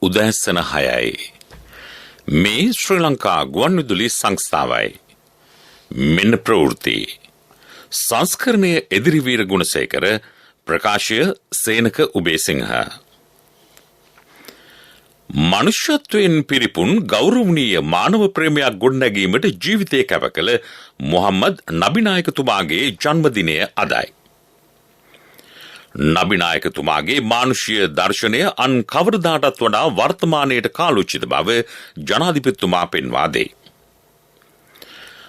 උදෑසන 6යි. මේ ශ්‍රී ලංකා ගුවන්විදුලි සංස්ථාවයි. මෙන්න ප්‍රවෘත්ති. සංස්කරණය එදිරිවීර ගුණසේකර, ප්‍රකාශය සේනක උබේසිංහ. මනුෂ්‍යත්වයෙන් පිරිපුන් ගෞරවනීය මානව ප්‍රේමයක් ගොඩනැගීමට ජීවිතය කැප කළ මොහම්මද් නබිනායකතුමාගේ ජන්මදිනය අදයි. නබිනායකතුමාගේ මානුෂීය දර්ශනය අන් කවරදාටත් වඩා වර්තමානයට කාලෝචිත බව ජනාධිපතිතුමා පෙන්වා දෙයි.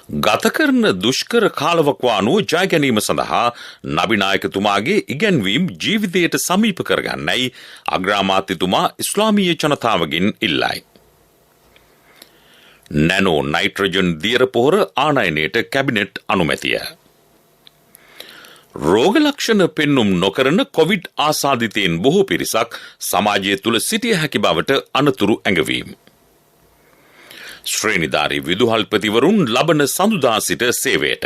ගත කරන දුෂ්කර කාලවකවානුව ජය ගැනීම සඳහා නබිනායකතුමාගේ ඉගැන්වීම් ජීවිතයට සමීප කරගන්නයි අග්‍රාමාත්‍යතුමා ඉස්ලාමීය ජනතාවගෙන් ඉල්ලයි. නැනෝ නයිට්‍රජන් දියර පොහොර ආනයනයට කැබිනට් අනුමැතිය. රෝග ලක්ෂණ පෙන්නුම් නොකරන කොවිඩ් ආසාදිතයින් බොහෝ පිරිසක් සමාජය තුළ සිටිය හැකි බවට අනතුරු ඇඟවීම. ශ්‍රේණිධාරී විදුහල්පතිවරුන් ලබන සඳුදා සිට සේවයට.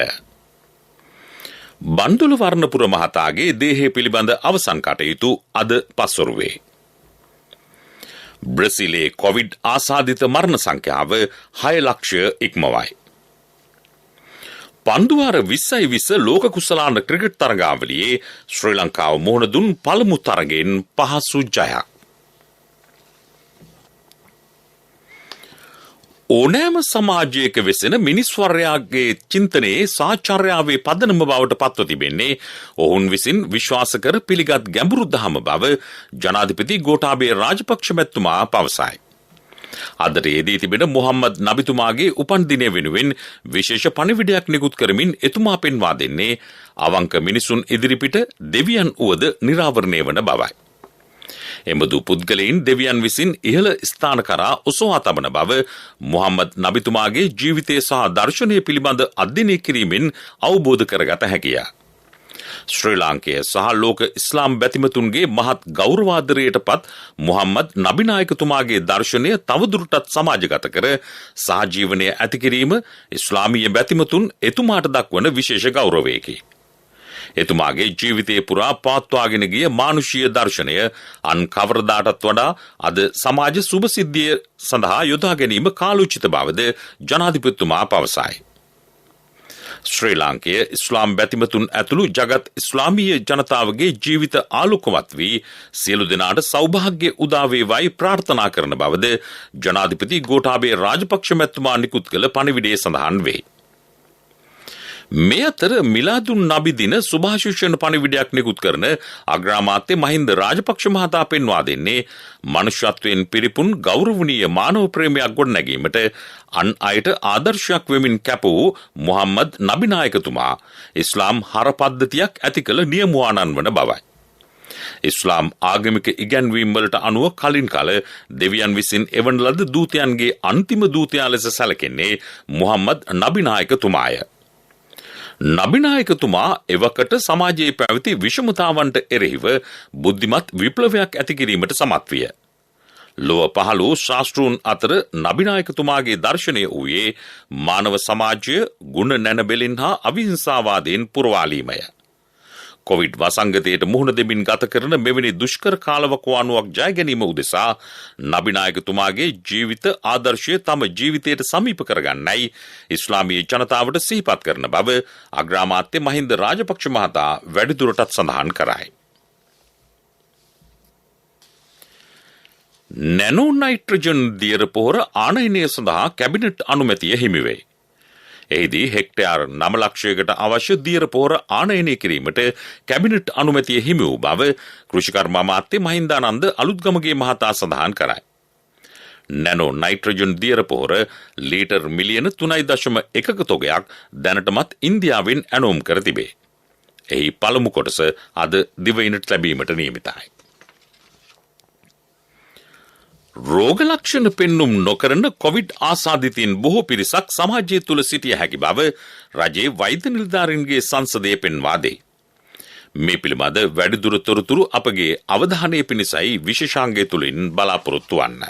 බන්දුල වර්ණපුර මහතාගේ දේහය පිළිබඳ අවසන් කටයුතු අද පස්වරුවේ. බ්‍රසීලයේ කොවිඩ් ආසාදිත මරණ සංඛ්‍යාව 6 ලක්ෂය ඉක්මවයි. පන්දුවාර 2020 ලෝක කුසලාන ක්‍රිකට් තරගාවලියේ ශ්‍රී ලංකාව මුහුණ දුන් පළමු තරගයෙන් පහසු ජයක්. ඕනෑම සමාජයක වෙසෙන මිනිස් වර්ගයාගේ චින්තනයේ සාචාර්යාවේ පදනම බවට පත්ව තිබෙන්නේ ඔවුන් විසින් විශ්වාස කර පිළිගත් ගැඹුරු දහම බව ජනාධිපති ගෝඨාභය රාජපක්ෂ මැතිතුමා පවසයි. අදට යෙදී තිබෙන මොහම්මද් නබිතුමාගේ උපන් දිනය වෙනුවෙන් විශේෂ පණිවිඩයක් නිකුත් කරමින් එතුමා පෙන්වා දෙන්නේ අවංක මිනිසුන් ඉදිරිපිට දෙවියන් වුවද නිරාවරණය වන බවයි. එබඳු පුද්ගලයින් දෙවියන් විසින් ඉහළ ස්ථාන කරා ඔසවා තබන බව මොහම්මද් නබිතුමාගේ ජීවිතය සහ දර්ශනය පිළිබඳ අධ්‍යයනය කිරීමෙන් අවබෝධ කරගත හැකිය. ශ්‍රී ලාංකේය සහ ලෝක ඉස්ලාම් බැතිමතුන්ගේ මහත් ගෞරවාදරයට පත් මොහම්මද් නබිනායකතුමාගේ දර්ශනය තවදුරටත් සමාජගත කර සහජීවනය ඇති කිරීම ඉස්ලාමීය බැතිමතුන් එතුමාට දක්වන විශේෂ ගෞරවයකි. එතුමාගේ ජීවිතය පුරා පවත්වාගෙන ගිය මානුෂීය දර්ශනය අන් කවරදාටත් වඩා අද සමාජ සුභසිද්ධිය සඳහා යොදා ගැනීම කාලෝචිත බවද ජනාධිපතිතුමා පවසයි. ශ්‍රී ලාංකේය ඉස්ලාම් බැතිමතුන් ඇතුළු ජගත් ඉස්ලාමීය ජනතාවගේ ජීවිත ආලෝකවත් වී සියලු දෙනාට සෞභාග්‍ය උදා වේවායි ප්‍රාර්ථනා කරන බවද ජනාධිපති ගෝඨාභය රාජපක්ෂ මැතිතුමා නිකුත් කළ පණිවිඩයේ සඳහන් වේ. මේ අතර මිලාදුන් නබි දින සුභාශිෂ්‍යන පණිවිඩයක් නිකුත් කරන අග්‍රාමාත්‍ය මහින්ද රාජපක්ෂ මහතා පෙන්වා දෙන්නේ මනුෂ්‍යත්වයෙන් පිරිපුන් ගෞරවනීය මානව ප්‍රේමයක් ගොඩනැගීමට අන් අයට ආදර්ශයක් වෙමින් කැප වූ මොහම්මද් නබිනායකතුමා ඉස්ලාම් හරපද්ධතියක් ඇති කළ නියමුවාණන් වන බවයි. ඉස්ලාම් ආගමික ඉගැන්වීම් වලට අනුව කලින් කල දෙවියන් විසින් එවන ලද දූතයන්ගේ අන්තිම දූතයා ලෙස සැලකෙන්නේ මොහම්මද් නබිනායකතුමාය. නබිනායකතුමා එවකට සමාජයේ පැවති විෂමතාවන්ට එරෙහිව බුද්ධිමත් විප්ලවයක් ඇති කිරීමට සමත් විය. ලොව පහළ වූ ශාස්ත්‍රූන් අතර නබිනායකතුමාගේ දර්ශනය වූයේ මානව සමාජය ගුණ නැනබෙලින් හා අවිහිංසාවාදයෙන් පුරවාලීමය. කොවිඩ් වසංගතයට මුහුණ දෙමින් ගත කරන මෙවැනි දුෂ්කර කාලවකවානුවක් ජය ගැනීම උදෙසා නබිනායකතුමාගේ ජීවිත ආදර්ශය තම ජීවිතයට සමීප කරගන්නයි ඉස්ලාමීය ජනතාවට සිහිපත් කරන බව අග්‍රාමාත්‍ය මහින්ද රාජපක්ෂ මහතා වැඩිදුරටත් සඳහන් කරයි. නැනෝ නයිට්‍රජන් දියර පොහොර ආනයනය සඳහා කැබිනට් අනුමැතිය හිමි වේ. එහිදී හෙක්ටයාර් 9 ලක්ෂයකට අවශ්‍ය දියර පොහොර ආනයනය කිරීමට කැබිනට් අනුමැතිය හිමි වූ බව කෘෂිකර්ම අමාත්‍ය මහින්දානන්ද අලුත්ගමගේ මහතා සඳහන් කරයි. නැනෝ නයිට්‍රජන් දියර පොහොර ලීටර් මිලියන 3.1ක තොගයක් දැනටමත් ඉන්දියාවෙන් ඇනෝම් කර තිබේ. එහි පළමු කොටස අද දිවයිනට ලැබීමට නියමිතයි. රෝග ලක්ෂණ පෙන්නුම් නොකරන කොවිඩ් ආසාදිතයින් බොහෝ පිරිසක් සමාජය තුළ සිටිය හැකි බව රජයේ වෛද්‍ය නිලධාරීන්ගේ සංසදය පෙන්වා දෙයි. මේ පිළිබඳ වැඩිදුර තොරතුරු අපගේ අවධානය පිණිසයි විශේෂාංගය තුළින් බලාපොරොත්තු වන්න.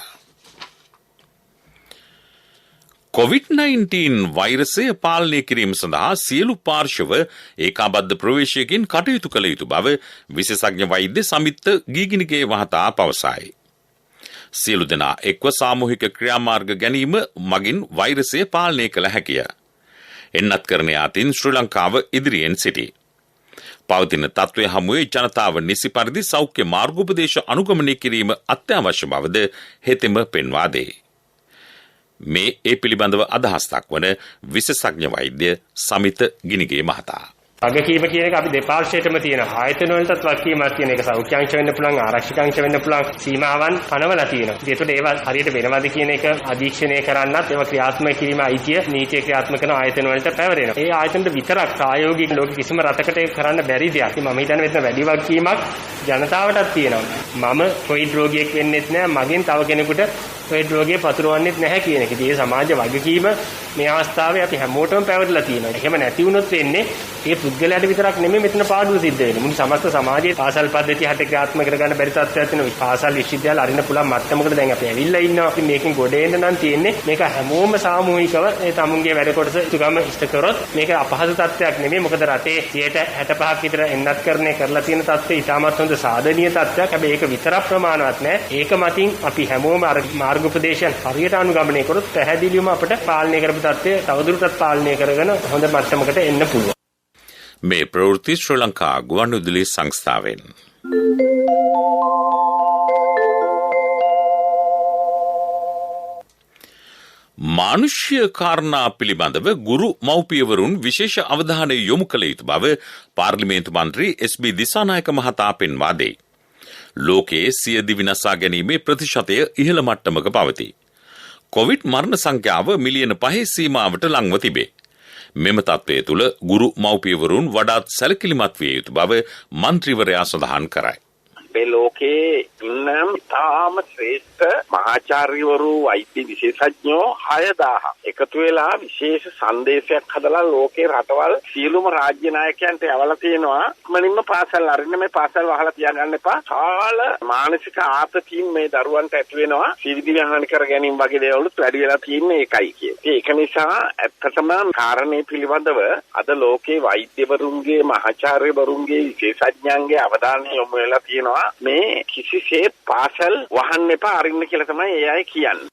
COVID-19 වෛරසය පාලනය කිරීම සඳහා සියලු පාර්ශව ඒකාබද්ධ ප්‍රවේශයකින් කටයුතු කළ යුතු බව විශේෂඥ වෛද්‍ය සමිත්ත ගීගිනිගේ මහතා පවසයි. සියලු දෙනා එක්ව සාමූහික ක්‍රියාමාර්ග ගැනීම මගින් වෛරසය පාලනය කළ හැකිය. එන්නත්කරණය අතින් ශ්‍රී ලංකාව ඉදිරියෙන් සිටී. පවතින තත්ත්වය හමුවේ ජනතාව නිසි පරිදි සෞඛ්‍ය මාර්ගෝපදේශ අනුගමනය කිරීම අත්‍යවශ්‍ය බවද හෙතෙම පෙන්වා දේ. මේ ඒ පිළිබඳව අදහස් දක්වන විශේෂඥ වෛද්‍ය සමිත ගිනිගේ මහතා. වගකීම කියන එක අපි දෙපාර්ශ්වයටම තියෙන ආයතන වලටත් වගකීමක් තියෙන එක සෞඛ්‍යාංශ වෙන්න පුළුවන් ආරක්ෂකාංශ වෙන්න පුළුවන් සීමාවන් පනවලා තියෙනවා. ඒකට ඒවා හරියට වෙනවද කියන එක අධීක්ෂණය කරන්නත් ඒවා ක්‍රියාත්මක කිරීම අයිතිය නීතිය ක්‍රියාත්මක කරන ආයතන වලට පැවරෙනවා. ඒ ආයතනට විතරක් ප්‍රායෝගික ලෝක කිසිම රටකට ඒක කරන්න බැරි දෙයක්. මම හිතන්නේ මෙතන වැඩි වගකීමක් ජනතාවටත් තියෙනවා. මම කොවිඩ් රෝගියෙක් වෙන්නෙත් නෑ මගෙන් තව කෙනෙකුට කොවිඩ් රෝගිය පතුරවන්නෙත් නැහැ කියන එක. ඉතින් මේ සමාජ වගකීම මේ අවස්ථාවේ අපි හැමෝටම පැවරලා තියෙනවා. එහෙම නැති වුණොත් වෙන්නේ ඒ පුද්ගලයාට විතරක් නෙමෙයි මෙතන පාඩුව සිද්ධ වෙන්නේ. මුළු සමස්ත සමාජයේ පාසල් පද්ධතිය හට ක්‍රියාත්මක කරගන්න බැරි තත්ත්වයක් තියෙනවා. පාසල් විශ්වවිද්‍යාල අරින්න පුළුවන් මට්ටමකට දැන් අපි ඇවිල්ලා ඉන්නවා. ඉතින් මේකෙන් ගොඩ එන්න නම් තියෙන්නේ මේක හැමෝම සාමූහිකව ඒ තමුන්ගේ වැඩ කොටස ඉතුගම ඉෂ්ට කරොත් මේක අපහසු තත්ත්වයක් නෙමෙයි. මොකද රටේ 65% විතර එන්නත්කරණය කරලා තියෙන තත්ත්වය ඉතාමත් හොඳ සාධනීය තත්ත්වයක්. හැබැයි ඒක විතරක් ප්‍රමාණවත් නෑ. ඒක මතින් අපි හැමෝම අර මාර්ගෝපදේශයන් හරියට අනුගමනය කරොත් පැහැදිලිවම අපිට පාලනය කරපු තත්ත්වය තවදුරටත් පාලනය කරගෙන හොඳ මට්ටමකට එන්න පුළුවන්. මේ ප්‍රවෘත්ති ශ්‍රී ලංකා ගුවන්විදුලි සංස්ථාවෙන්. මානුෂ්‍ය කාරණා පිළිබඳව ගුරු මව්පියවරුන් විශේෂ අවධානය යොමු කළ යුතු බව පාර්ලිමේන්තු මන්ත්‍රී එස්.බී. දිසානායක මහතා පෙන්වා දෙයි. ලෝකයේ සියදිවි විනාශා ගැනීමේ ප්‍රතිශතය ඉහළ මට්ටමක පවතී. කොවිඩ් මරණ සංඛ්‍යාව මිලියන 5 සීමාවට ලංව තිබේ. මෙම තත්ත්වය තුළ ගුරු මව්පියවරුන් වඩාත් සැලකිලිමත් විය යුතු බව මන්ත්‍රීවරයා සඳහන් කරයි. මේ ලෝකයේ ඉන්නම් තාම ශ්‍රේෂ්ඨ මහාචාර්යවරු වෛද්‍ය විශේෂඥයෝ 6000 එකතු වෙලා විශේෂ සංදේශයක් හදලා ලෝකේ රටවල් සියලුම රාජ්‍ය නායකයන්ට යවලා තියෙනවා. මනින්ම පාසල් අරින්න මේ පාසල් වහලා තියාගන්න එපා. කාල මානසික ආතතියින් මේ දරුවන්ට ඇති වෙනවා. සිවිදිවි හානි කර ගැනීම වගේ දේවලුත් වැඩි වෙලා තියෙන්නේ ඒකයි කියන්නේ. ඒක නිසා ඇත්තටම කාරණේ පිළිබඳව අද ලෝකේ වෛද්‍යවරුන්ගේ මහාචාර්යවරුන්ගේ විශේෂඥයන්ගේ අවධානය යොමු වෙලා තියෙනවා. මේ කිසිසේත් පාසල් වහන්න එපා අරින්න කියලා තමයි ඒ අය කියන්නේ.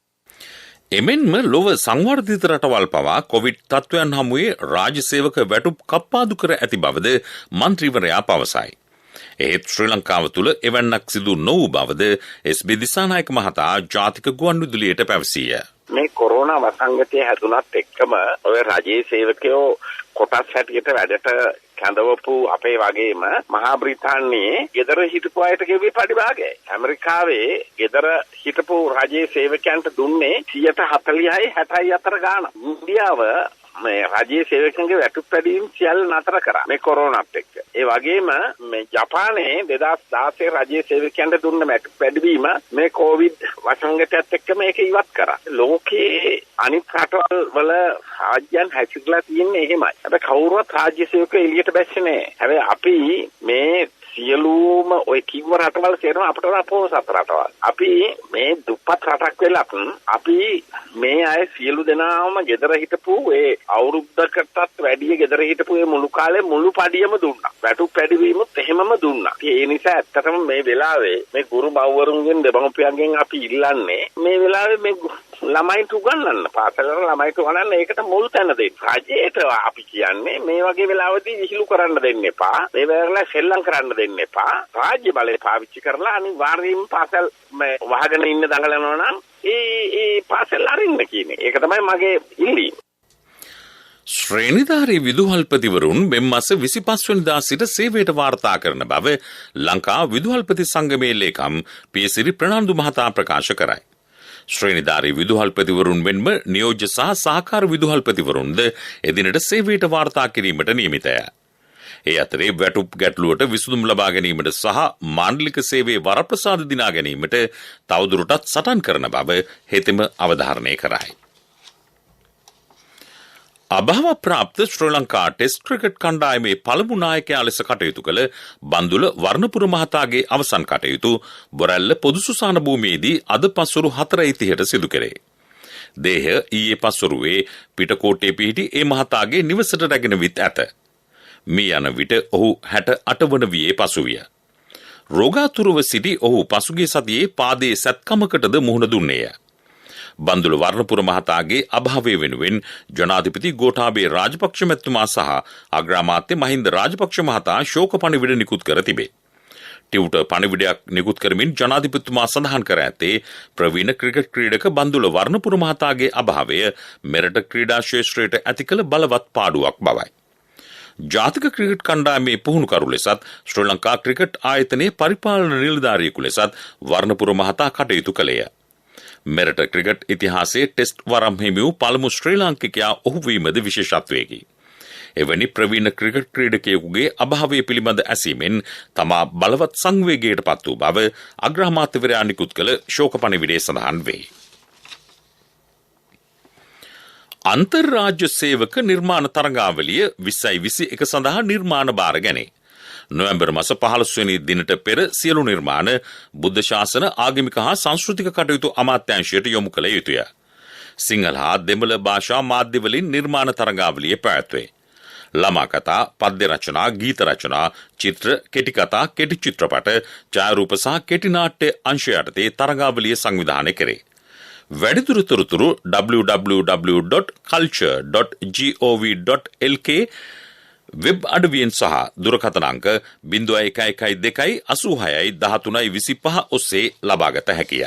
එමෙන්ම ලොව සංවර්ධිත රටවල් පවා කොවිඩ් තත්ත්වයන් හමුවේ රාජ්‍ය සේවක වැටුප් කප්පාදු කර ඇති බවද මන්ත්‍රීවරයා පවසයි. එහෙත් ශ්‍රී ලංකාව තුළ එවැන්නක් සිදු නොවූ බවද එස්.බී. දිසානායක මහතා ජාතික ගුවන්විදුලියට පැවසීය. මේ කොරෝනා වසංගතය හැදුනත් එක්කම ඔය රජයේ සේවකයෝ කොටස් හැටියට වැඩට කැඳවපු අපේ වගේම මහා බ්‍රිතාන්‍යයේ ගෙදර හිටපු අයට ගෙවි පරිභාගයයි. ඇමරිකාවේ ගෙදර හිටපු රජයේ සේවකයන්ට දුන්නේ 40%යි 60යි අතර ගාන. ඉන්දියාව මේ රජයේ සේවකයන්ගේ වැටුප් වැඩිවීම සියල්ල නතර කරා මේ කොරෝනාත් එක්ක. ඒ වගේම මේ ජපානයේ 2016 රජයේ සේවකයන්ට දුන්න වැටුප් වැඩිවීම මේ කොවිඩ් වසංගතයත් එක්ක මේක ඉවත් කරා. ලෝකයේ අනිත් රටවල් වල රාජ්‍යයන් හැසිරලා තියෙන්නේ එහෙමයි. හැබැයි කවුරුවත් රාජ්‍ය සේවකයෝ එළියට බැස්සේ නැහැ. හැබැයි අපි මේ සියලුම ඔය කිව්ව රටවල් සේරම අපිට වඩා පොහොසත් රටවල්. අපි මේ දුප්පත් රටක් වෙලත් අපි මේ අය සියලු දෙනාම ගෙදර හිටපු ඒ අවුරුද්දකටත් වැඩිය ගෙදර හිටපු ඒ මුළු කාලේ මුළු පඩියම දුන්නා. වැටුප් වැඩිවීමත් එහෙමම දුන්නා. ඒ නිසා ඇත්තටම මේ වෙලාවේ මේ ගුරු මව්වරුන්ගෙන් දෙමව්පියන්ගෙන් අපි ඉල්ලන්නේ මේ වෙලාවේ මේ ළමයින්ට උගන්වන්න පාසලවල ළමයින්ට උගන්වන්න ඒකට මුල් තැන දෙන්න. රජයට අපි කියන්නේ මේ වගේ වෙලාවදී විහිළු කරන්න දෙන්න එපා. මේ වෙලාවල සෙල්ලම් කරන්න දෙන්න එපා. රාජ්‍ය බලය පාවිච්චි කරලා අනිවාර්යයෙන්ම පාසල් වහගෙන ඉන්න දඟලනවා නම් ඒ පාසල් අරින්න කියන්නේ. ඒක තමයි මගේ ඉල්ලීම. ශ්‍රේණිධාරී විදුහල්පතිවරුන් මෙම්මස 25 වෙනිදා සිට සේවයට වාර්තා කරන බව ලංකා විදුහල්පති සංගමේ ලේකම් පියසිරි ප්‍රනාන්දු මහතා ප්‍රකාශ කරයි. ශ්‍රේණිධාරී විදුහල්පතිවරුන් මෙන්ම නියෝජ්‍ය සහ සහකාර විදුහල්පතිවරුන්ද එදිනට සේවයට වාර්තා කිරීමට නියමිතය. ඒ අතරේ වැටුප් ගැටලුවට විසඳුම් ලබා ගැනීමට සහ මාණ්ඩලික සේවයේ වරප්‍රසාද දිනා ගැනීමට තවදුරටත් සටන් කරන බව හෙතෙම අවධාරණය කරයි. අභාව ප්‍රාප්ත ශ්‍රී ලංකා ටෙස්ට් ක්‍රිකට් කණ්ඩායමේ පළමු නායකයා ලෙස කටයුතු කළ බන්දුල වර්ණපුර මහතාගේ අවසන් කටයුතු බොරැල්ල පොදු සුසාන භූමියේදී අද පස්වරු 4:30ට සිදු කෙරේ. දේහය ඊයේ පස්වරුවේ පිටකෝට්ටේ පිහිටි ඒ මහතාගේ නිවසට රැගෙන විත් ඇත. මේ යන විට ඔහු 68 වන වියේ පසුවිය. රෝගාතුරව සිටි ඔහු පසුගිය සතියේ පාදයේ සැත්කමකටද මුහුණ දුන්නේය. බන්දුල වර්ණපුර මහතාගේ අභාවය වෙනුවෙන් ජනාධිපති ගෝඨාභය රාජපක්ෂ මැතිතුමා සහ අග්‍රාමාත්‍ය මහින්ද රාජපක්ෂ මහතා ශෝක පණිවිඩ නිකුත් කර තිබේ. ටිවුටර් පණිවිඩයක් නිකුත් කරමින් ජනාධිපතිතුමා සඳහන් කර ඇත්තේ ප්‍රවීණ ක්‍රිකට් ක්‍රීඩක බන්දුල වර්ණපුර මහතාගේ අභාවය මෙරට ක්‍රීඩා ක්ෂේත්‍රයට ඇති කළ බලවත් පාඩුවක් බවයි. ජාතික ක්‍රිකට් කණ්ඩායමේ පුහුණුකරු ලෙසත් ශ්‍රී ලංකා ක්‍රිකට් ආයතනයේ පරිපාලන නිලධාරියෙකු ලෙසත් වර්ණපුර මහතා කටයුතු කළේය. මෙරට ක්‍රිකට් ඉතිහාසයේ ටෙස්ට් වරම් හිමි වූ පළමු ශ්‍රී ලාංකිකයා ඔහු වීමද විශේෂත්වයකි. එවැනි ප්‍රවීණ ක්‍රිකට් ක්‍රීඩකයෙකුගේ අභාවය පිළිබඳ ඇසීමෙන් තමා බලවත් සංවේගයට පත් වූ බව අග්‍රාමාත්‍යවරයා නිකුත් කළ ශෝක පණිවිඩයේ සඳහන් වේ. අන්තර්රාජ්‍ය සේවක නිර්මාණ තරඟාවලිය 2021 සඳහා නිර්මාණ භාර ගැනේ. නොවැම්බර් මාස 15 වෙනි දිනට පෙර සියලු නිර්මාණ බුද්ධ ශාසන ආගමික හා සංස්කෘතික කටයුතු අමාත්‍යාංශයට යොමු කළ යුතුය. සිංහල හා දෙමළ භාෂා මාධ්‍යවලින් නිර්මාණ තරඟාවලිය පැවැත්වේ. ළමා කතා, පද්‍ය රචනා, ගීත රචනා, චිත්‍ර, කෙටි කතා, කෙටි චිත්‍රපට, ඡායාරූප සහ කෙටි නාට්‍ය අංශ යටතේ තරඟාවලිය සංවිධානය කරේ. වැඩිදුර තොරතුරු www.culture.gov.lk වෙබ් අඩවියෙන් සහ දුරකථන අංක 0112 86 1325 ඔස්සේ ලබාගත හැකිය.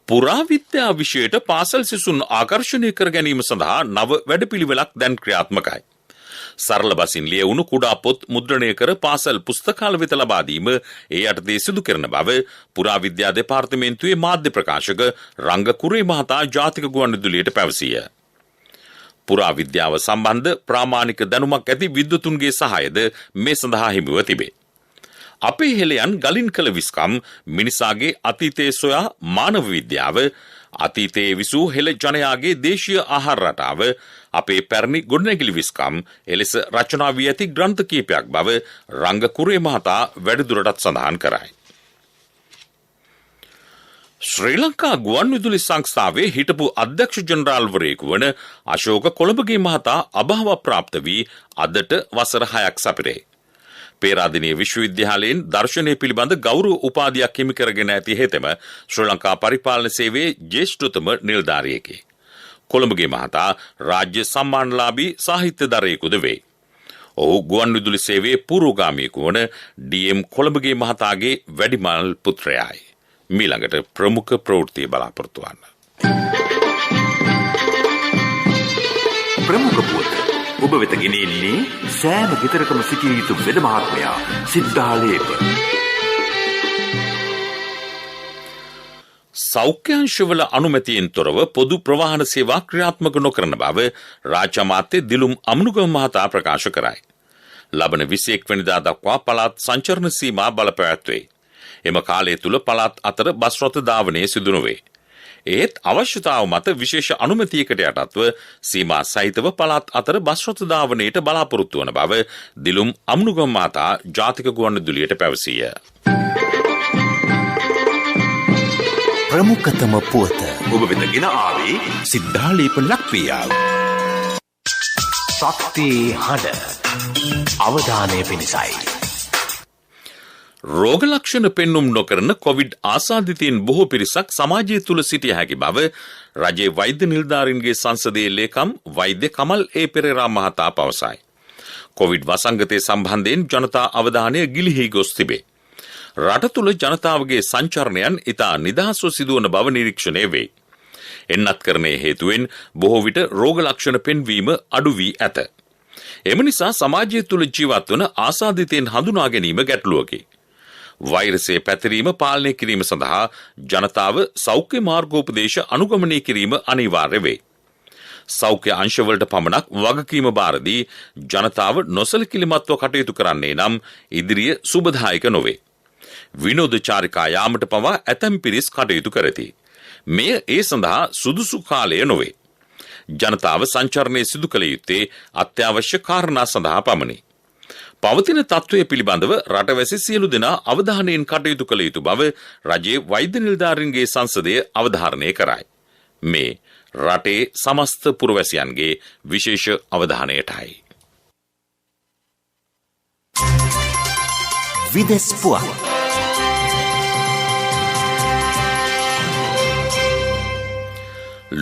පුරාවිද්‍යා විෂයට පාසල් සිසුන් ආකර්ෂණය කර ගැනීම සඳහා නව වැඩපිළිවෙලක් දැන් ක්‍රියාත්මකයි. සරල බසින් ලියවුණු කුඩා පොත් මුද්‍රණය කර පාසල් පුස්තකාල වෙත ලබා දීම ඒ යටතේ සිදු කරන බව පුරාවිද්‍යා දෙපාර්තමේන්තුවේ මාධ්‍ය ප්‍රකාශක රංග කුරේ මහතා ජාතික ගුවන්විදුලියට පැවසීය. පුරාවිද්‍යාව සම්බන්ධ ප්‍රාමාණික දැනුමක් ඇති විද්වතුන්ගේ සහායද මේ සඳහා හිමිව තිබේ. අපේ හෙළයන් ගලින් කළ විස්කම් මිනිසාගේ අතීතයේ සොයා මානව විද්‍යාව අතීතයේ විසූ හෙළ ජනයාගේ දේශීය ආහාර රටාව අපේ පැරණි ගොඩනැගිලි විස්කම් එලෙස රචනා වී ඇති ග්‍රන්ථ කීපයක් බව රංග කුරේ මහතා වැඩිදුරටත් සඳහන් කරයි. ශ්‍රී ලංකා ගුවන්විදුලි සංස්ථාවේ හිටපු අධ්‍යක්ෂ ජනරාල්වරයෙකු වන අශෝක කොළඹගේ මහතා අභාව ප්‍රාප්ත වී අදට වසර 6ක් සපිරේ. පේරාදෙණිය විශ්වවිද්‍යාලයෙන් දර්ශනය පිළිබඳ ගෞරව උපාධියක් හිමි කරගෙන ඇති හේතම ශ්‍රී ලංකා පරිපාලන සේවයේ ජ්‍යෙෂ්ඨතම නිලධාරියෙකි. කොළඹගේ මහතා රාජ්‍ය සම්මානලාභී සාහිත්‍යදරයෙකුද වේ. ඔහු ගුවන්විදුලි සේවයේ පූර්වගාමියෙකු වන ඩී.එම්. කොළඹගේ මහතාගේ වැඩිමල් පුත්‍රයායි. මීළඟට ප්‍රමුඛ ප්‍රවෘත්ති බලාපොරොත්තු වන්න. ප්‍රමුඛ පුවත ඔබ වෙත ගෙනෙන්නේ සෑම ගෙදරකම සිටිය යුතු වෙද මහත්මයා සිද්ධාලේප. සෞඛ්‍යාංශවල අනුමැතියෙන් තොරව පොදු ප්‍රවාහන සේවා ක්‍රියාත්මක නොකරන බව රාජ්‍ය අමාත්‍ය දිලුම් අමනුගම මහතා ප්‍රකාශ කරයි. ලබන 21 වෙනිදා දක්වා පළාත් සංචරණ සීමා බලපැවැත්වේ. එම කාලය තුළ පළාත් අතර බස් රථ ධාවනය සිදු නොවේ. ඒත් අවශ්‍යතාව මත විශේෂ අනුමැතියකට යටත්ව සීමා සහිතව පළාත් අතර බස් රථ ධාවනයට බලාපොරොත්තු වන බව දිලුම් අමනුගම මහතා ජාතික ගුවන්විදුලියට පැවසීය. ප්‍රමුඛතම පුවත ඔබ වෙත ගෙන ආවේ සිද්ධාලේප ලක්වියාව. ශක්ති හඬ අවධානය පිණිසයි. රෝග ලක්ෂණ පෙන්නුම් නොකරන කොවිඩ් ආසාදිතයින් බොහෝ පිරිසක් සමාජය තුළ සිටිය හැකි බව රජයේ වෛද්‍ය නිලධාරීන්ගේ සංසදයේ ලේකම් වෛද්‍ය කමල් ඒ පෙරේරා මහතා පවසයි. කොවිඩ් වසංගතය සම්බන්ධයෙන් ජනතා අවධානය ගිලිහි ගොස් තිබේ. රට තුළ ජනතාවගේ සංචරණයන් ඉතා නිදහස්ව සිදුවන බව නිරීක්ෂණය වේ. එන්නත්කරණය හේතුවෙන් බොහෝ විට රෝග ලක්ෂණ පෙන්වීම අඩු වී ඇත. එම නිසා සමාජය තුළ ජීවත් වන ආසාදිතයින් හඳුනා ගැනීම ගැටලුවකි. වෛරසය පැතිරීම පාලනය කිරීම සඳහා ජනතාව සෞඛ්‍ය මාර්ගෝපදේශ අනුගමනය කිරීම අනිවාර්ය වේ. සෞඛ්‍ය අංශවලට පමණක් වගකීම බාරදී ජනතාව නොසලකිලිමත්ව කටයුතු කරන්නේ නම් ඉදිරිය සුබදායක නොවේ. විනෝද චාරිකා යාමට පවා ඇතැම් පිරිස් කටයුතු කරති. මෙය ඒ සඳහා සුදුසු කාලය නොවේ. ජනතාව සංචරණය සිදු කළ යුත්තේ අත්‍යවශ්‍ය කාරණා සඳහා පමණි. පවතින තත්ත්වය පිළිබඳව රටවැසි සියලු දෙනා අවධානයෙන් කටයුතු කළ යුතු බව රජයේ වෛද්‍ය නිලධාරීන්ගේ සංසදය අවධාරණය කරයි. මේ රටේ සමස්ත පුරවැසියන්ගේ විශේෂ අවධානයටයි. විදෙස් පුවත්.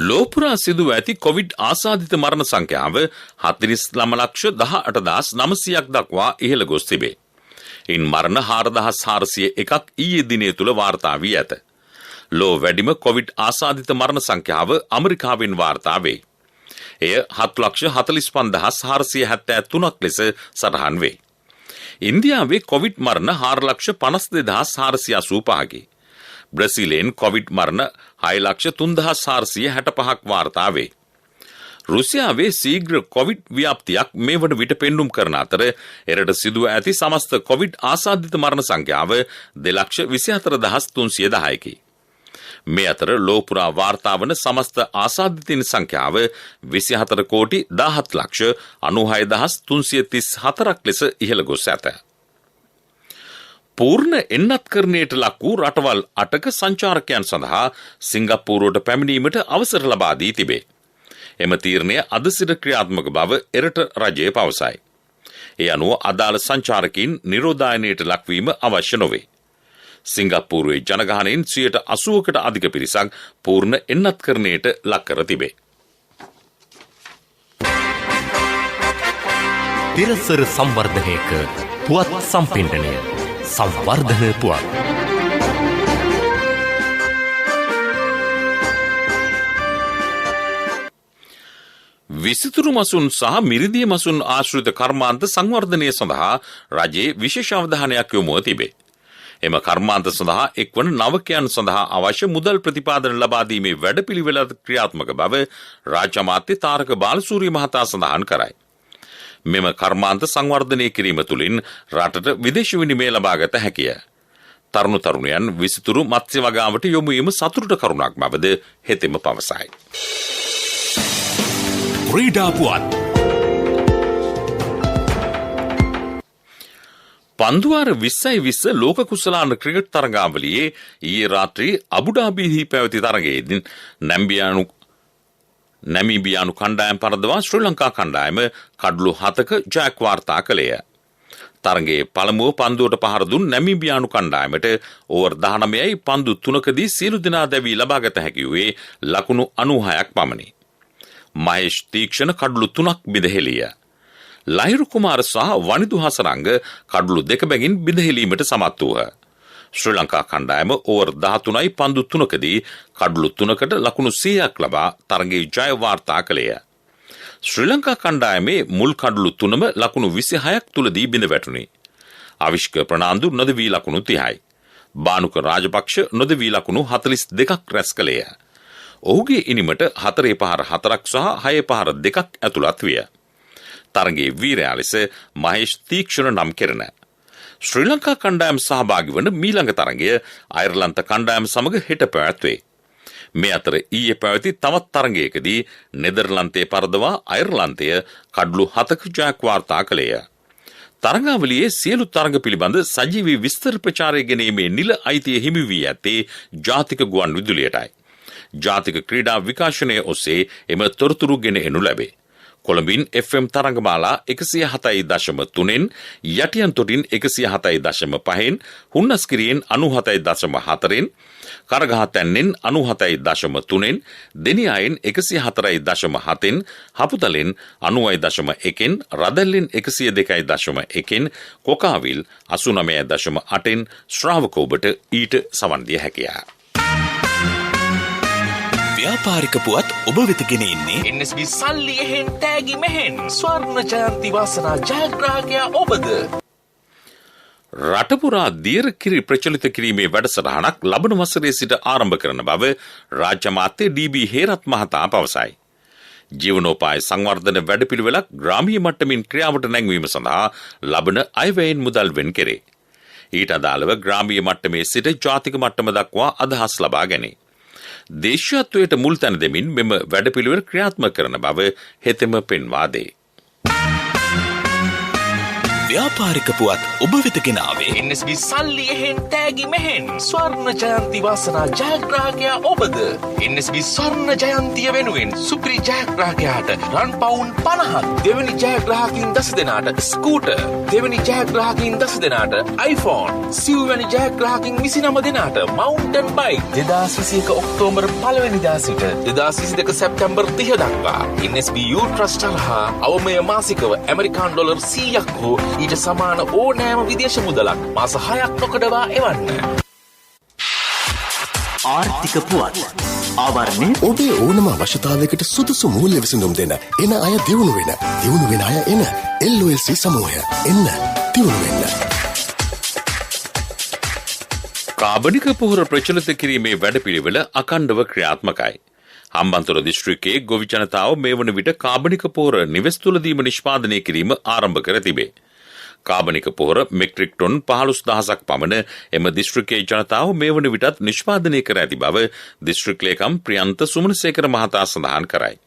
ලෝපුරා සිදුව ඇති කොවිඩ් ආසාදිත මරණ සංඛ්‍යාව 49,18,900ක් දක්වා ඉහළ ගොස් තිබේ. ඉන් මරණ 4,401ක් ඊයේ දිනේ තුල වාර්තා වී ඇත. ලෝ වැඩිම කොවිඩ් ආසාදිත මරණ සංඛ්‍යාව ඇමරිකාවෙන් වාර්තා වේ. එය 7,45,473ක් ලෙස සටහන් වේ. ඉන්දියාවේ කොවිඩ් මරණ 4,52,485කි. බ්‍රසීලයෙන් කොවිඩ් මරණ 6,03,465ක් වාර්තා වේ. රුසියාවේ ශීඝ්‍ර කොවිඩ් ව්‍යාප්තියක් මේ වන විට පෙන්නුම් කරන අතර එරට සිදුව ඇති සමස්ත කොවිඩ් ආසාදිත මරණ සංඛ්‍යාව 2,24,310කි. මේ අතර ලෝපුරා වාර්තා වන සමස්ත ආසාදිතින් සංඛ්‍යාව 24,17,96,334ක් ලෙස ඉහළ ගොස් ඇත. පූර්ණ එන්නත්කරණයට ලක් වූ රටවල් 8ක සංචාරකයන් සඳහා සිංගප්පූරුවට පැමිණීමට අවසර ලබා දී තිබේ. එම තීරණය අද සිට ක්‍රියාත්මක බව එරට රජය පවසයි. ඒ අනුව අදාළ සංචාරකයින් නිරෝධායනයට ලක්වීම අවශ්‍ය නොවේ. සිංගප්පූරුවේ ජනගහනයෙන් 80%කට අධික පිරිසක් පූර්ණ එන්නත්කරණයට ලක් කර තිබේ. තිරසර සංවර්ධනයක පුවත් සම්පින්ඩනය සංවර්ධන පුවත්. විසිතුරු මසුන් සහ මිරිදිය මසුන් ආශ්‍රිත කර්මාන්ත සංවර්ධනය සඳහා රජයේ විශේෂ අවධානයක් යොමුව තිබේ. එම කර්මාන්ත සඳහා එක්වන නවකයන් සඳහා අවශ්‍ය මුදල් ප්‍රතිපාදන ලබා දීමේ වැඩපිළිවෙල ක්‍රියාත්මක බව රාජ්‍ය අමාත්‍ය තාරක බාලසූරිය මහතා සඳහන් කරයි. මෙම කර්මාන්ත සංවර්ධනය කිරීම තුළින් රටට විදේශ විනිමය ලබාගත හැකිය. තරුණ තරුණයන් විසිතුරු මත්ස්‍ය වගාවට යොමු වීම සතුටට කරුණක් බවද හෙතෙම පවසයි. ක්‍රීඩා පුවත්. පන්දුවාර 2020 ලෝක කුසලාන ක්‍රිකට් තරගාවලියේ ඊයේ රාත්‍රී අබුඩාබිහි පැවති තරගයේදී නැමීබියානු කණ්ඩායම් පරදවා ශ්‍රී ලංකා කණ්ඩායම කඩලු 7ක ජයක් වාර්තා කළේය. තරගයේ පළමුව පන්දුවට පහර දුන් නැමීබියානු කණ්ඩායමට ඕවර් 19යි පන්දු 3කදී සියලු දෙනා දැවී ලබාගත හැකි වූයේ ලකුණු 96ක් පමණි. මහේෂ් තීක්ෂණ කඩලු 3ක් බිඳහෙළිය. ලහිරු කුමාර සහ වනිදු හසරංග කඩලු 2 බැගින් බිඳහෙලීමට සමත් වූහ. ශ්‍රී ලංකා කණ්ඩායම ඕවර් 13යි පන්දු 3කදී කඩලු 3කට ලකුණු 100ක් ලබා තරගයේ ජය වාර්තා කළේය. ශ්‍රී ලංකා කණ්ඩායමේ මුල් කඩලු 3ම ලකුණු 26ක් තුලදී බිඳ වැටුණි. අවිෂ්ක ප්‍රනාන්දු නොදවී ලකුණු 30යි. බානුක රාජපක්ෂ නොදවී ලකුණු 42ක් රැස් කළේය. ඔහුගේ ඉනිමට 4 පහර 4ක් සහ 6 පහර 2ක් ඇතුළත් විය. තරගයේ වීරයා ලෙස මහේෂ් තීක්ෂණ නම් කෙරෙන. ශ්‍රී ලංකා කණ්ඩායම් සහභාගී වන මීළඟ තරගය අයර්ලන්ත කණ්ඩායම් සමග හෙට පැවැත්වේ. මේ අතර ඊයේ පැවති තවත් තරගයකදී නෙදර්ලන්තයේ පරදවා අයර්ලන්තය කඩලු 7ක ජයක් වාර්තා කළේය. තරගාවලියේ සියලු තරග පිළිබඳ සජීවී විස්තර ප්‍රචාරය ගැනීමේ නිල අයිතිය හිමි වී ඇත්තේ ජාතික ගුවන් විදුලියටයි. ජාතික ක්‍රීඩා විකාශනය ඔස්සේ එම තොරතුරු ගෙන එනු ලැබේ. කොළඹින් FM තරංගමාලා 107.3න් යටියන් තොටින් 107.5න් හුන්නස්කිරියෙන් 97.4න් කරගහතැන්නෙන් 97.3න් දෙනියායෙන් 104.7න් හපුතලෙන් 90.1න් රදල්ලෙන් 102.1න් කොකාවිල් 89.8න් ශ්‍රාවක ඔබට ඊට සවන් දිය හැකිය. ව්‍යාපාරික පුවත් ඔබ වෙත ගෙන එන්නේ NSB සල්ලි එහෙන් තෑගි මෙහෙන් ස්වර්ණ ජයන්ති වාසනා ජයග්‍රාහකයා ඔබද. රටපුරා දියර කිරි ප්‍රචලිත කිරීමේ වැඩසටහනක් ලබන වසරේ සිට ආරම්භ කරන බව රාජ්‍ය අමාත්‍ය DB හේරත් මහතා පවසයි. ජීවනෝපාය සංවර්ධන වැඩපිළිවෙලක් ග්‍රාමීය මට්ටමින් ක්‍රියාවට නැංවීම සඳහා ලබන අයවැයෙන් මුදල් වෙන් කෙරේ. ඊට අදාළව ග්‍රාමීය මට්ටමේ සිට ජාතික මට්ටම දක්වා අදහස් ලබා ගැනේ. දේශීයත්වයට මුල් තැන දෙමින් මෙම වැඩපිළිවෙල ක්‍රියාත්මක කරන බව හෙතෙම පෙන්වා දේ. ව්‍යාපාරික පුවත් ඔබ වෙත ගෙනාවේ NSB සල්ලි එහෙන් තෑගි මෙහෙන් ස්වර්ණ ජයන්ති වාසනා ජයග්‍රාහකයා ඔබද NSB ස්වර්ණ ජයන්තිය වෙනුවෙන් සුපිරි ජයග්‍රාහකයාට රන් පවුන් 50ක් දෙවැනි ජයග්‍රාහකින් 10 දෙනාට ස්කූටර් දෙවැනි ජයග්‍රාහකින් 10 දෙනාට iPhone සිව්වැනි ජයග්‍රාහකින් 29 දෙනාට mountain bike 2021 ඔක්තෝබර් 1 වෙනිදා සිට 2022 සැප්තැම්බර් 30 දක්වා NSB Youth Trust හා අවමය මාසිකව ඇමරිකානු ඩොලර් 100ක් හෝ ඊට සමාන ඕනෑම විදේශ මුදලක් මාස 6ක් නොකඩවා එවන්න. ආර්ථික පුවත් ආවරණය ඔබේ ඕනම අවශ්‍යතාවයකට සුදුසු මූල්‍ය විසඳුම් දෙන එන අය දියුණු වෙන අය එන LOLC සමූහය එන්න දියුණු වෙන්න. කාබනික පොහොර ප්‍රචලිත කිරීමේ වැඩපිළිවෙල අඛණ්ඩව ක්‍රියාත්මකයි. හම්බන්තොට දිස්ත්‍රික්කයේ ගොවි ජනතාව මේ වන විට කාබනික පොහොර නිවෙස් තුළදීම නිෂ්පාදනය කිරීම ආරම්භ කර තිබේ. කාබනික පොහොර මෙට්‍රික් ටොන් 15,000ක් පමණ එම දිස්ත්‍රික්කයේ ජනතාව මේ වන විටත් නිෂ්පාදනය කර ඇති බව දිස්ත්‍රික් ලේකම් ප්‍රියන්ත සුමනසේකර මහතා සඳහන් කරයි.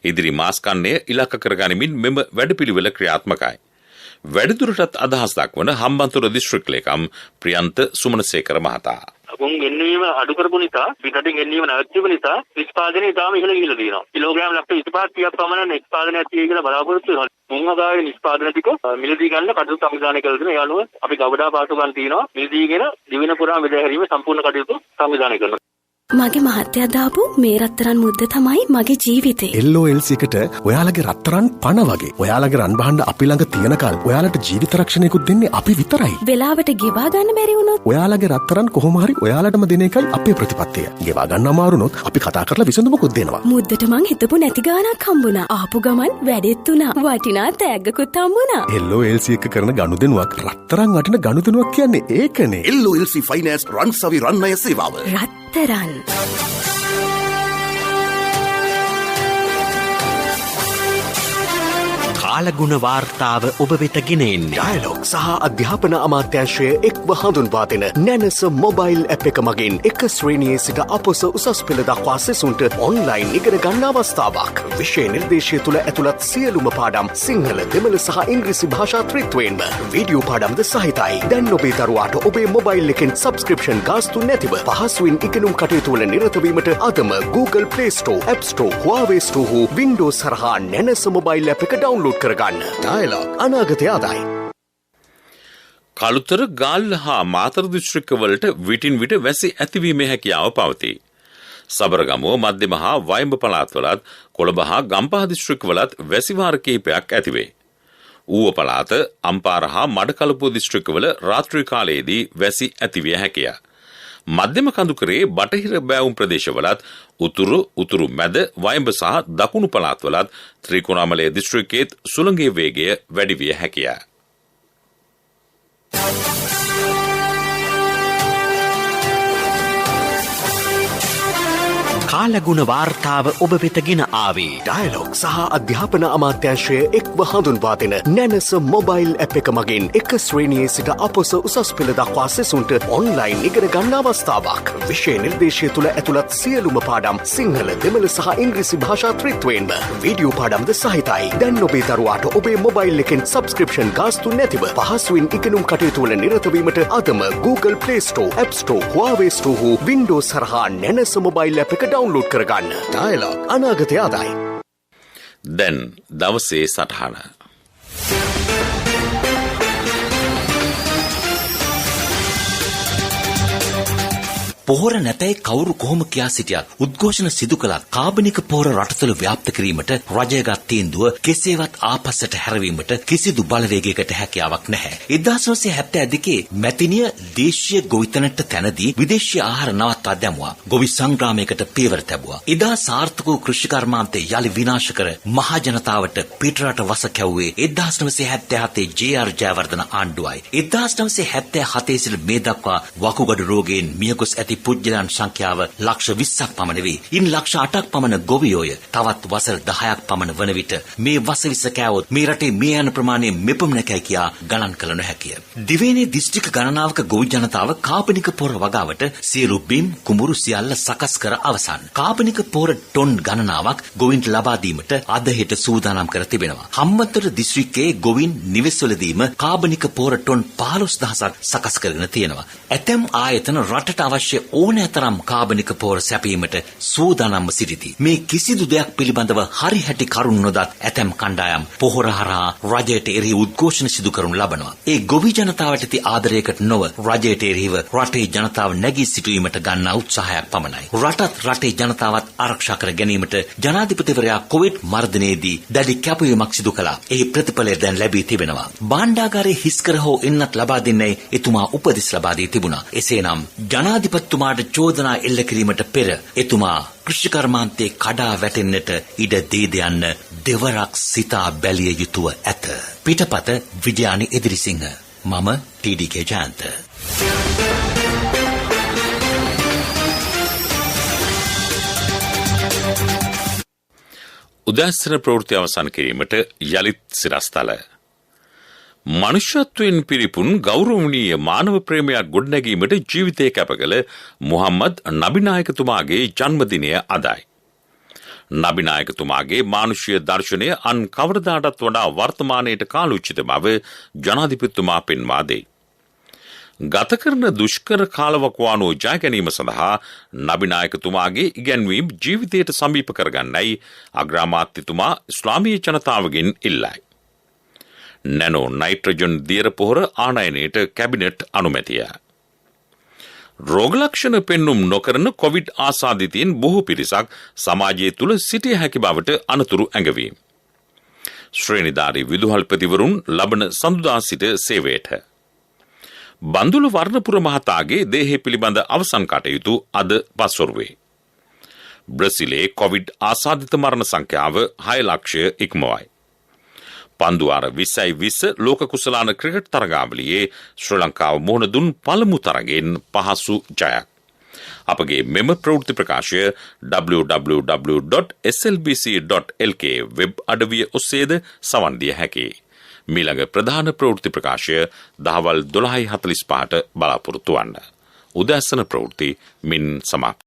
ඉදිරි මාස් කන්නේ ඉලක්ක කරගනිමින් මෙම වැඩපිළිවෙල ක්‍රියාත්මකයි. වැඩිදුරටත් අදහස් දක්වන හම්බන්තොට දිස්ත්‍රික් ලේකම් ප්‍රියන්ත සුමනසේකර මහතා. උන් ගෙන්වීම අඩු කරපු නිසා පිටටින් ගෙන්වීම නැවැත්වීම නිසා නිෂ්පාදනය ඉතාම ඉහළ ගිහිලා තියෙනවා. කිලෝග්‍රෑම් ලක්ෂ 25ක් පමණ නිෂ්පාදනයක් තියෙයි කියලා බලාපොරොත්තු වෙනවා. මුංගගාවේ නිෂ්පාදන ටික මිලදී ගන්න කටයුතු සංවිධානය කළ දෙනවා. ඒ අනුව අපි ගවඩා පාසුකම් තියෙනවා. මිලදීගෙන දිවෙන පුරා බෙදා හැරීමේ සම්පූර්ණ කටයුතු සංවිධානය කරනවා. මගේ මහත්තයා දාපු මේ රත්තරන් මුද්ද තමයි මගේ ජීවිතේ. LOLC එකට ඔයාලගේ රත්තරන් පණ වගේ. ඔයාලගේ රන් බහන්න අපි ළඟ තියනකල් ඔයාලට ජීවිත රක්ෂණයකුත් දෙන්නේ අපි විතරයි. වෙලාවට ගෙවා ගන්න බැරි වුණොත් ඔයාලගේ රත්තරන් කොහොම හරි ඔයාලටම දෙන එකයි අපේ ප්‍රතිපත්තිය. ගෙවා ගන්න අමාරු වුණොත් අපි කතා කරලා විසඳුමකුත් දෙනවා. මුද්දට මං හිතපු නැති ගාණක් හම්බුණා. ආපු ගමන් වැඩෙත් උනා. වටිනා තෑග්ගකුත් හම්බුණා. LOLC එක කරන ගනුදෙනුවක් රත්තරන් වටින ගනුදෙනුවක් කියන්නේ ඒකනේ. LOLC ෆයිනෑන්ස් රන්සවි රන්නය සේවාව. රත්තරන් කාලගුණ වාර්තාව ඔබ වෙත ගෙන එන්නේ ඩයලොග් සහ අධ්‍යාපන අමාත්‍යාංශය එක්ව හඳුන්වා දෙන නැනස මොබයිල් ඇප් එක මගින් එක ශ්‍රේණියේ සිට අපොස උසස් පෙළ දක්වා සෙසුන්ට ඔන්ලයින් ඉගෙන ගන්න අවස්ථාවක්. විෂය නිර්දේශය තුළ ඇතුළත් සියලුම පාඩම් සිංහල දෙමළ සහ ඉංග්‍රීසි භාෂා ත්‍රිත්වයෙන්ම වීඩියෝ පාඩම්ද සහිතයි. දැන් ඔබේ දරුවාට ඔබේ මොබයිල් එකෙන් සබ්ස්ක්‍රිප්ෂන් ගාස්තු නැතිව පහසුවෙන් ඉගෙනුම් කටයුතු වල නිරත වීමට අදම Google Play Store, App Store, Huawei Store හෝ Windows හරහා නැනස මොබයිල් ඇප් එක ඩවුන්ලෝඩ් කරගන්න. ඩයලොග් අනාගතය ආදායි. කළුතර ගාල්ල හා මාතර දිස්ත්‍රික්කවලට විටින් විට වැසි ඇතිවීමේ හැකියාව පවතී. සබරගමුව මධ්‍යම හා වයඹ පළාත්වලත් කොළඹ හා ගම්පහ දිස්ත්‍රික්කවලත් වැසිවාර කිහිපයක් ඇතිවේ. ඌව පළාත අම්පාර හා මඩකලපුව දිස්ත්‍රික්කවල රාත්‍රී කාලයේදී වැසි ඇතිවිය හැකිය. මධ්‍යම කඳුකරේ බටහිර බෑවුම් ප්‍රදේශවලත් උතුරු මැද වයඹ සහ දකුණු පළාත්වලත් ත්‍රිකුණාමලය දිස්ත්‍රික්කයේත් සුළඟේ වේගය වැඩි විය හැකිය. කාලගුණ වාර්තාව ඔබ වෙත ගෙන ආවේ ඩයලොග් සහ අධ්‍යාපන අමාත්‍යාංශය එක්ව හඳුන්වා දෙන නැනස මොබයිල් ඇප් එක මගින් එක ශ්‍රේණියේ සිට අපොස උසස් පෙළ දක්වා සෙසුන්ට ඔන්ලයින් ඉගෙන ගන්න අවස්ථාවක්. විෂය නිර්දේශය තුළ ඇතුළත් සියලුම පාඩම් සිංහල දෙමළ සහ ඉංග්‍රීසි භාෂා ත්‍රිත්වයෙන්ම වීඩියෝ පාඩම්ද සහිතයි. දැන් ඔබේ දරුවාට ඔබේ මොබයිල් එකෙන් සබ්ස්ක්‍රිප්ෂන් ගාස්තු නැතිව පහසුවෙන් ඉගෙනුම් කටයුතු වල නිරත වීමට අදම Google Play Store, App Store, Huawei Store හෝ Windows හරහා නැනස මොබයිල් ඇප් එක ඩවුන්ලෝඩ් කරගන්න. ඩයලොග් අනාගතය ආදායි. දැන් දවසේ සටහන. පොහොර නැතයි කවුරු කොහොම කියා සිටියත් උද්ඝෝෂණ සිදු කළත් කාබනික පොහොර රටතුළ ව්‍යාප්ත කිරීමට රජයගත් තීන්දුව කෙසේවත් ආපස්සට හැරවීමට කිසිදු බලවේගයකට හැකියාවක් නැහැ. 1972 මැතිනිය දේශීය ගොවිතැනට තැනදී විදේශීය ආහාර නවත්වා දැමුවා. ගොවි සංග්‍රාමයකට පියවර තැබුවා. එදා සාර්ථක වූ කෘෂි කර්මාන්තය යලි විනාශ කර මහා ජනතාවට පිටරට වස කැවුවේ 1977 ජේ.ආර්. ජයවර්ධන ආණ්ඩුවයි. 1977 සිට මේ දක්වා වකුගඩු රෝගයෙන් මියගොස් ඇති ඇති පුද්ගලයන් සංඛ්‍යාව ලක්ෂ 20ක් පමණ වේ. ඉන් ලක්ෂ 8ක් පමණ ගොවියෝය. තවත් වසර 10ක් පමණ වන විට මේ වසවිස කෑවොත් මේ රටේ මේ යන ප්‍රමාණය මෙපමණකයි කියා ගණන් කළ නොහැකිය. දිවයිනේ දිස්ත්‍රික්ක ගණනාවක ගොවි ජනතාව කාබනික පොර වගාවට සියලු බිම් කුඹුරු සියල්ල සකස් කර අවසන්. කාබනික පොර ටොන් ගණනාවක් ගොවින්ට ලබා දීමට අද හෙට සූදානම් කර තිබෙනවා. හම්බන්තොට දිස්ත්‍රික්කයේ ගොවින් නිවෙස්වලදීම කාබනික පොර ටොන් 15000ක් සකස් කරගෙන තියෙනවා. ඇතැම් ආයතන රටට අවශ්‍ය ඕනෑතරම් කාබනික පොර සැපීමට සූදානම්ව සිටිති. මේ කිසිදු දෙයක් පිළිබඳව හරි හැටි කරුණු නොදත් ඇතැම් කණ්ඩායම් පොහොර හරහා රජයට එරෙහි උද්ඝෝෂණ සිදු කරනු ලබනවා. ඒ ගොවි ජනතාවට ඇති ආදරයකට නොව රජයට එරෙහිව රටේ ජනතාව නැගී සිටීමට ගන්නා උත්සාහයක් පමණයි. රටත් රටේ ජනතාවත් ආරක්ෂා කර ගැනීමට ජනාධිපතිවරයා කොවිඩ් මර්ධනයේදී දැඩි කැපවීමක් සිදු කළා. එහි ප්‍රතිඵලය දැන් ලැබී තිබෙනවා. භාණ්ඩාගාරයේ හිස් කර හෝ එන්නත් ලබා දෙන්නේ එතුමා උපදෙස් ලබා දී තිබුණා. එසේනම් ජනාධිපතිතුමාට චෝදනා එල්ල කිරීමට පෙර එතුමා කෘෂිකර්මාන්තයේ කඩා වැටෙන්නට ඉඩ දී යන්න දෙවරක් සිතා බැලිය යුතුව ඇත. පිටපත විජයානි එදිරිසිංහ. මම ටීඩීකේ ජයන්ත. උදෑසන ප්‍රවෘත්ති අවසන් කිරීමට යලිත් සිරස්තල. මනුෂ්‍යත්වයෙන් පිරිපුන් ගෞරවනීය මානව ප්‍රේමයක් ගොඩනැගීමට ජීවිතය කැප කළ මුහම්මද් නබිනායකතුමාගේ ජන්මදිනය අදයි. නබිනායකතුමාගේ මානුෂීය දර්ශනය අන් කවරදාටත් වඩා වර්තමානයට කාලෝචිත බව ජනාධිපතිතුමා පෙන්වා දෙයි. ගත කරන දුෂ්කර කාලවකවානුව ජය ගැනීම සඳහා නබිනායකතුමාගේ ඉගැන්වීම් ජීවිතයට සමීප කරගන්නයි අග්‍රාමාත්‍යතුමා ඉස්ලාමීය ජනතාවගෙන් ඉල්ලයි. නැනෝ නයිට්‍රජන් දියර පොහොර ආනයනයට කැබිනට් අනුමැතිය. රෝගලක්ෂණ පෙන්නුම් නොකරන කොවිඩ් ආසාදිතයින් බොහෝ පිරිසක් සමාජය තුළ සිටිය හැකි බවට අනතුරු ඇඟවීම. ශ්‍රේණිධාරී විදුහල්පතිවරුන් ලබන සඳුදා සිට සේවයට. බන්දුල වර්ණපුර මහතාගේ දේහය පිළිබඳ අවසන් කටයුතු අද පස්වරුවේ. බ්‍රසිලේ කොවිඩ් ආසාදිත මරණ සංඛ්‍යාව 6 ලක්ෂය ඉක්මවයි. පන්දුවාර 2020 ලෝක කුසලාන ක්‍රිකට් තරගාවලියේ ශ්‍රී ලංකාව මුහුණ දුන් පළමු තරගෙන් පහසු ජයක්. අපගේ මෙම ප්‍රවෘත්ති ප්‍රකාශය www.slbc.lk වෙබ් අඩවිය ඔස්සේද සවන් දිය හැකියි. මීළඟ ප්‍රධාන ප්‍රවෘත්ති ප්‍රකාශය දහවල් 12:45ට බලාපොරොත්තු වන්න. උදෑසන ප්‍රවෘත්ති මින් සමාප්ත.